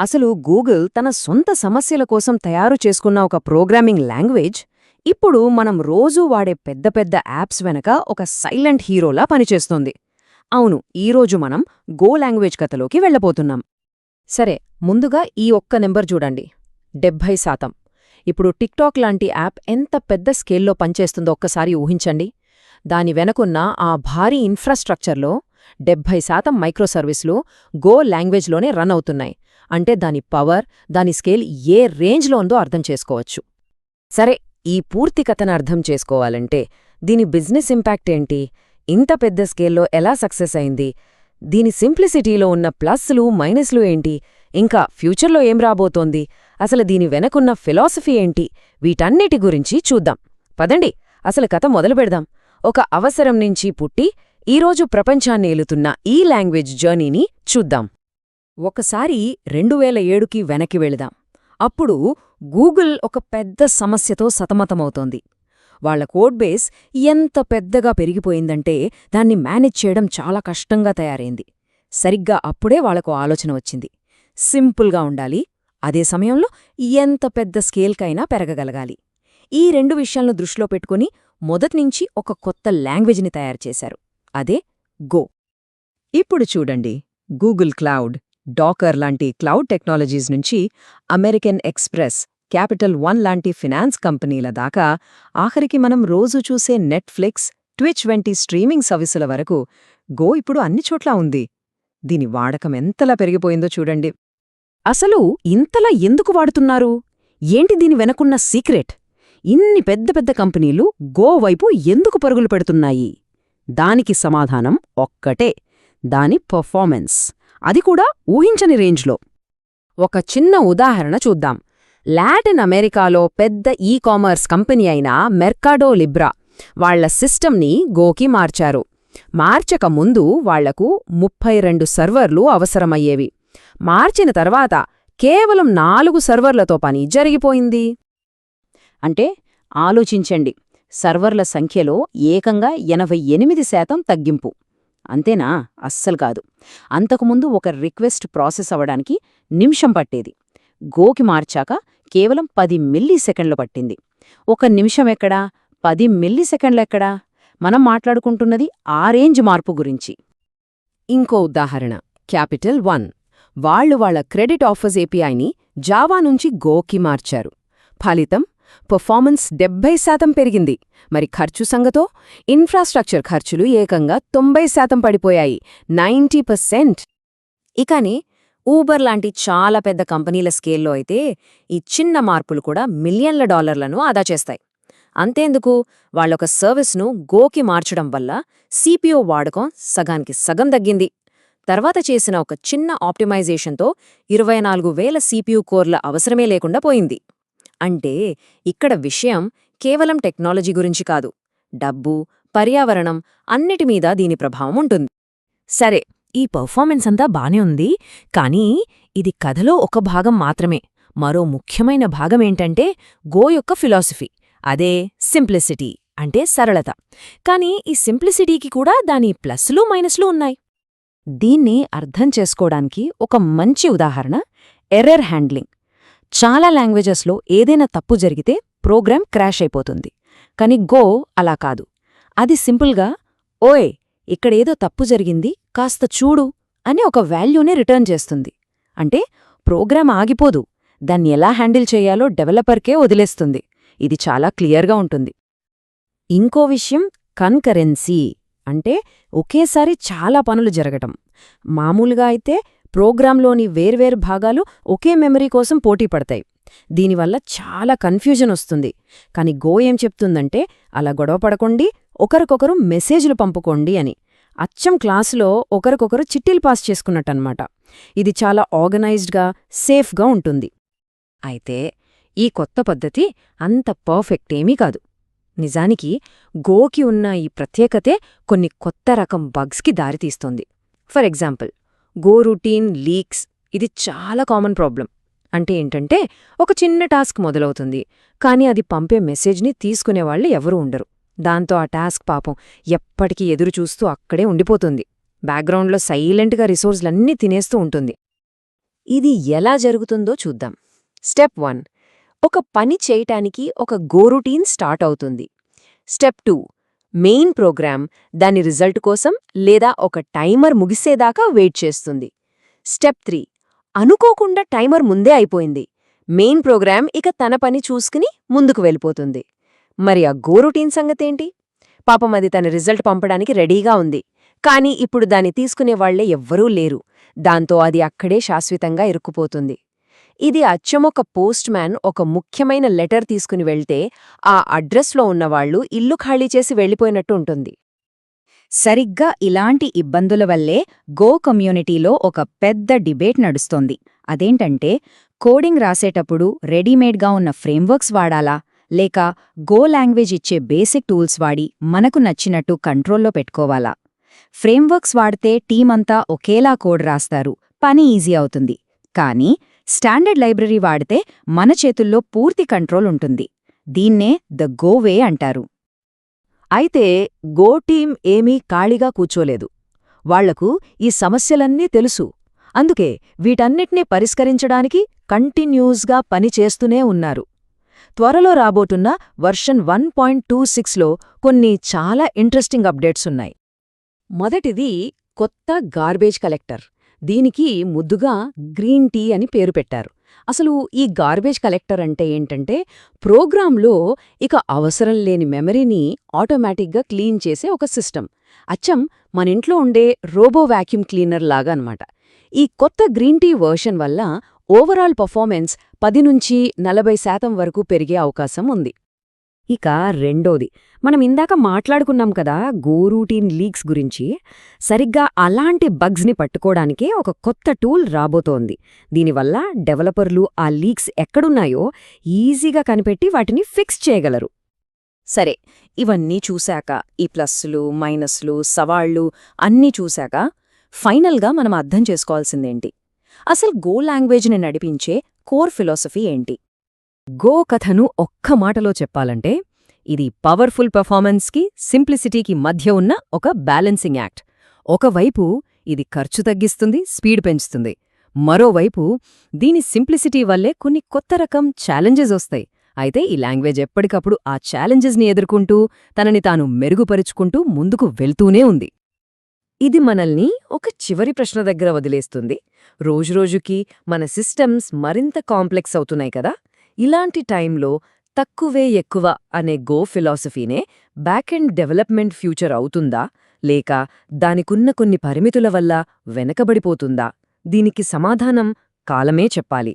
అసలు గూగుల్ తన సొంత సమస్యల కోసం తయారు చేసుకున్న ఒక ప్రోగ్రామింగ్ లాంగ్వేజ్ ఇప్పుడు మనం రోజూ వాడే పెద్ద పెద్ద యాప్స్ వెనక ఒక సైలెంట్ హీరోలా పనిచేస్తోంది. అవును, ఈరోజు మనం గో లాంగ్వేజ్ కథలోకి వెళ్ళబోతున్నాం. సరే, ముందుగా ఈ ఒక్క నెంబర్ చూడండి, 70%. ఇప్పుడు టిక్టాక్ లాంటి యాప్ ఎంత పెద్ద స్కేల్లో పనిచేస్తుందో ఒక్కసారి ఊహించండి. దాని వెనకున్న ఆ భారీ ఇన్ఫ్రాస్ట్రక్చర్లో 70% మైక్రోసర్వీసులు గో లాంగ్వేజ్లోనే రన్ అవుతున్నాయి. అంటే దాని పవర్, దాని స్కేల్ ఏ రేంజ్లో ఉందో అర్థం చేసుకోవచ్చు. సరే, ఈ పూర్తి కథను అర్థం చేసుకోవాలంటే దీని బిజినెస్ ఇంపాక్ట్ ఏంటి, ఇంత పెద్ద స్కేల్లో ఎలా సక్సెస్ అయింది, దీని సింప్లిసిటీలో ఉన్న ప్లస్లు మైనస్లు ఏంటి, ఇంకా ఫ్యూచర్లో ఏం రాబోతోంది, అసలు దీని వెనకున్న ఫిలాసఫీ ఏంటి, వీటన్నిటి గురించి చూద్దాం. పదండి, అసలు కథ మొదలుపెడదాం. ఒక అవసరం నుంచి పుట్టి ఈరోజు ప్రపంచాన్ని ఏలుతున్న ఈ లాంగ్వేజ్ జర్నీని చూద్దాం. ఒకసారి 2007కి వెనక్కి వెళదాం. అప్పుడు గూగుల్ ఒక పెద్ద సమస్యతో సతమతమవుతోంది. వాళ్ల కోడ్ బేస్ ఎంత పెద్దగా పెరిగిపోయిందంటే దాన్ని మేనేజ్ చేయడం చాలా కష్టంగా తయారైంది. సరిగ్గా అప్పుడే వాళ్లకు ఆలోచన వచ్చింది. సింపుల్గా ఉండాలి, అదే సమయంలో ఎంత పెద్ద స్కేల్కైనా పెరగగలగాలి. ఈ రెండు విషయాలను దృష్టిలో పెట్టుకుని మొదట్నుంచి ఒక కొత్త లాంగ్వేజ్ని తయారుచేశారు. అదే గో. ఇప్పుడు చూడండి, గూగుల్ క్లౌడ్, డాకర్ లాంటి క్లౌడ్ టెక్నాలజీస్ నుంచి అమెరికన్ ఎక్స్‌ప్రెస్, క్యాపిటల్ వన్ లాంటి ఫినాన్స్ కంపెనీల దాకా, ఆఖరికి మనం రోజూ చూసే నెట్‌ఫ్లిక్స్, ట్విచ్ వంటి స్ట్రీమింగ్ సర్వీసుల వరకు గో ఇప్పుడు అన్ని చోట్లా ఉంది. దీని వాడకం ఎంతలా పెరిగిపోయిందో చూడండి. అసలు ఇంతలా ఎందుకు వాడుతున్నారు? ఏంటి దీని వెనకున్న సీక్రెట్? ఇన్ని పెద్ద పెద్ద కంపెనీలు గో వైపు ఎందుకు పరుగులు పెడుతున్నాయి? దానికి సమాధానం ఒక్కటే, దాని పర్ఫార్మెన్స్. అది కూడా ఊహించని రేంజ్లో. ఒక చిన్న ఉదాహరణ చూద్దాం. లాటిన్ అమెరికాలో పెద్ద కామర్స్ కంపెనీ అయిన మెర్కాడో లిబ్రా వాళ్ల సిస్టమ్ని గోకి మార్చారు. మార్చక ముందు వాళ్లకు 32 సర్వర్లు అవసరమయ్యేవి. మార్చిన తర్వాత కేవలం 4 సర్వర్లతో పని జరిగిపోయింది. అంటే ఆలోచించండి, సర్వర్ల సంఖ్యలో ఏకంగా 88% తగ్గింపు. అంతేనా? అస్సలు కాదు. అంతకుముందు ఒక రిక్వెస్ట్ ప్రాసెస్ అవ్వడానికి నిమిషం పట్టేది. గోకి మార్చాక కేవలం 10 మిల్లీసెకండ్లు పట్టింది. ఒక నిమిషం ఎక్కడా, 10 మిల్లీసెకండ్లెక్కడా? మనం మాట్లాడుకుంటున్నది ఆ రేంజ్ మార్పు గురించి. ఇంకో ఉదాహరణ, క్యాపిటల్ వన్. వాళ్ల క్రెడిట్ ఆఫర్స్ ఏపీఐని జావా నుంచి గోకి మార్చారు. ఫలితం పర్ఫార్మెన్స్ 70% పెరిగింది. మరి ఖర్చు సంగతో? ఇన్ఫ్రాస్ట్రక్చర్ ఖర్చులు ఏకంగా 90% పడిపోయాయి, 90%. ఇకని ఊబర్ లాంటి చాలా పెద్ద కంపెనీల స్కేల్లో అయితే ఈ చిన్న మార్పులు కూడా మిలియన్ల డాలర్లను ఆదా చేస్తాయి. అంతేందుకు, వాళ్ళొక సర్వీస్ను గోకి మార్చడం వల్ల సిపిఓ వాడకం సగానికి సగం తగ్గింది. తర్వాత చేసిన ఒక చిన్న ఆప్టిమైజేషన్తో 24,000 సిపియు కోర్ల అవసరమే లేకుండా పోయింది. అంటే ఇక్కడ విషయం కేవలం టెక్నాలజీ గురించి కాదు, డబ్బు, పర్యావరణం అన్నిటిమీద దీని ప్రభావం ఉంటుంది. సరే, ఈ పర్ఫార్మెన్స్ అంతా బానే ఉంది, కానీ ఇది కథలో ఒక భాగం మాత్రమే. మరో ముఖ్యమైన భాగమేంటంటే గో యొక్క ఫిలాసఫీ. అదే సింప్లిసిటీ, అంటే సరళత. కానీ ఈ సింప్లిసిటీకి కూడా దాని ప్లస్లు మైనస్లు ఉన్నాయి. దీన్ని అర్థం చేసుకోవడానికి ఒక మంచి ఉదాహరణ ఎర్రర్ హ్యాండ్లింగ్. చాలా లాంగ్వేజెస్లో ఏదైనా తప్పు జరిగితే ప్రోగ్రామ్ క్రాష్ అయిపోతుంది. కాని గో అలా కాదు. అది సింపుల్గా ఓయ్, ఇక్కడేదో తప్పు జరిగింది, కాస్త చూడు అని ఒక వాల్యూనే రిటర్న్ చేస్తుంది. అంటే ప్రోగ్రామ్ ఆగిపోదు, దాన్ని ఎలా హ్యాండిల్ చేయాలో డెవలపర్కే వదిలేస్తుంది. ఇది చాలా క్లియర్గా ఉంటుంది. ఇంకో విషయం కన్కరెన్సీ, అంటే ఒకేసారి చాలా పనులు జరగటం. మామూలుగా అయితే ప్రోగ్రాంలోని వేర్వేరు భాగాలు ఒకే మెమరీ కోసం పోటీ పడతాయి. దీనివల్ల చాలా కన్ఫ్యూజన్ వస్తుంది. కాని గో ఏం చెప్తుందంటే, అలా గొడవపడకండి, ఒకరికొకరు మెసేజ్లు పంపుకోండి అని. అచ్చం క్లాసులో ఒకరికొకరు చిట్టీలు పాస్ చేసుకున్నట్టన్నమాట. ఇది చాలా ఆర్గనైజ్డ్గా, సేఫ్గా ఉంటుంది. అయితే ఈ కొత్త పద్ధతి అంత పర్ఫెక్ట్ ఏమీ కాదు. నిజానికి గోకి ఉన్న ఈ ప్రత్యేకతే కొన్ని కొత్త రకం బగ్స్కి దారితీస్తోంది. For example, goroutine leaks. ఇది చాలా కామన్ ప్రాబ్లం. అంటే ఏంటంటే, ఒక చిన్న టాస్క్ మొదలవుతుంది, కానీ అది పంపే మెసేజ్ని తీసుకునేవాళ్లు ఎవరూ ఉండరు. దాంతో ఆ టాస్క్ పాపం ఎప్పటికీ ఎదురుచూస్తూ అక్కడే ఉండిపోతుంది. బ్యాక్గ్రౌండ్లో సైలెంట్గా రిసోర్స్లన్నీ తినేస్తూ ఉంటుంది. ఇది ఎలా జరుగుతుందో చూద్దాం. స్టెప్ 1, ఒక పని చేయటానికి ఒక గోరూటీన్ స్టార్ట్ అవుతుంది. స్టెప్ 2, మెయిన్ ప్రోగ్రామ్ దాని రిజల్ట్ కోసం లేదా ఒక టైమర్ ముగిసేదాకా వెయిట్ చేస్తుంది. స్టెప్ 3, అనుకోకుండా టైమర్ ముందే అయిపోయింది. మెయిన్ ప్రోగ్రామ్ ఇక తన పని చూసుకుని ముందుకు వెళ్ళిపోతుంది. మరి ఆ గోరూటీన్ సంగతేంటి? పాపం అది తన రిజల్ట్ పంపడానికి రెడీగా ఉంది. కానీ ఇప్పుడు దాన్ని తీసుకునేవాళ్లే ఎవ్వరూ లేరు. దాంతో అది అక్కడే శాశ్వతంగా ఇరుక్కుపోతుంది. ఇది అచ్చమొక పోస్ట్ మ్యాన్ ఒక ముఖ్యమైన లెటర్ తీసుకుని వెళ్తే ఆ అడ్రస్లో ఉన్నవాళ్లు ఇల్లు ఖాళీ చేసి వెళ్ళిపోయినట్టు ఉంటుంది. సరిగ్గా ఇలాంటి ఇబ్బందుల వల్లే గో కమ్యూనిటీలో ఒక పెద్ద డిబేట్ నడుస్తోంది. అదేంటంటే, కోడింగ్ రాసేటప్పుడు రెడీమేడ్గా ఉన్న ఫ్రేమ్వర్క్స్ వాడాలా, లేక గో లాంగ్వేజ్ ఇచ్చే బేసిక్ టూల్స్ వాడి మనకు నచ్చినట్టు కంట్రోల్లో పెట్టుకోవాలా? ఫ్రేమ్వర్క్స్ వాడితే టీమంతా ఒకేలా కోడ్ రాస్తారు, పని ఈజీ అవుతుంది. కానీ స్టాండర్డ్ లైబ్రరీ వాడితే మన చేతుల్లో పూర్తి కంట్రోల్ ఉంటుంది. దీన్నే ద గో వే అంటారు. అయితే గో టీం ఏమీ ఖాళీగా కూర్చోలేదు. వాళ్లకు ఈ సమస్యలన్నీ తెలుసు. అందుకే వీటన్నిటినీ పరిష్కరించడానికి కంటిన్యూస్గా పనిచేస్తూనే ఉన్నారు. త్వరలో రాబోతున్న వర్షన్ 1.26లో కొన్ని చాలా ఇంట్రెస్టింగ్ అప్డేట్స్ ఉన్నాయి. మొదటిది కొత్త గార్బేజ్ కలెక్టర్. దీనికి ముద్దుగా గ్రీన్ టీ అని పేరు పెట్టారు. అసలు ఈ గార్బేజ్ కలెక్టర్ అంటే ఏంటంటే, ప్రోగ్రాంలో ఇక అవసరం లేని మెమరీని ఆటోమేటిక్గా క్లీన్ చేసే ఒక సిస్టమ్. అచ్చం మనింట్లో ఉండే రోబో వాక్యూమ్ క్లీనర్ లాగా అన్నమాట. ఈ కొత్త గ్రీన్ టీ వర్షన్ వల్ల ఓవరాల్ పర్ఫార్మెన్స్ 10 నుంచి 40% వరకు పెరిగే అవకాశం ఉంది. ఇక రెండోది, మనం ఇందాక మాట్లాడుకున్నాం కదా గోరూటీన్ లీక్స్ గురించి. సరిగ్గా అలాంటి బగ్స్ని పట్టుకోవడానికే ఒక కొత్త టూల్ రాబోతోంది. దీనివల్ల డెవలపర్లు ఆ లీక్స్ ఎక్కడున్నాయో ఈజీగా కనిపెట్టి వాటిని ఫిక్స్ చేయగలరు. సరే, ఇవన్నీ చూశాక, ఈ ప్లస్లు మైనస్లు సవాళ్లు అన్నీ చూశాక ఫైనల్గా మనం అర్థం చేసుకోవాల్సిందేంటి? అసలు గో లాంగ్వేజ్ని నడిపించే కోర్ ఫిలాసఫీ ఏంటి? గో కథను ఒక్క మాటలో చెప్పాలంటే, ఇది పవర్ఫుల్ పెర్ఫార్మెన్స్కి సింప్లిసిటీకి మధ్య ఉన్న ఒక బ్యాలెన్సింగ్ యాక్ట్. ఒకవైపు ఇది ఖర్చు తగ్గిస్తుంది, స్పీడ్ పెంచుతుంది. మరోవైపు దీని సింప్లిసిటీ వల్లే కొన్ని కొత్త రకం ఛాలెంజెస్ వస్తాయి. అయితే ఈ లాంగ్వేజ్ ఎప్పటికప్పుడు ఆ ఛాలెంజెస్ని ఎదుర్కొంటూ తనని తాను మెరుగుపరుచుకుంటూ ముందుకు వెళ్తూనే ఉంది. ఇది మనల్ని ఒక చివరి ప్రశ్న దగ్గర వదిలేస్తుంది. రోజురోజుకి మన సిస్టమ్స్ మరింత కాంప్లెక్స్ అవుతున్నాయి కదా. ఇలాంటి టైంలో తక్కువే ఎక్కువ అనే గో ఫిలాసఫీనే బ్యాక్ ఎండ్ డెవలప్మెంట్ ఫ్యూచర్ అవుతుందా, లేక దానికున్న కొన్ని పరిమితుల వల్ల వెనకబడిపోతుందా? దీనికి సమాధానం కాలమే చెప్పాలి.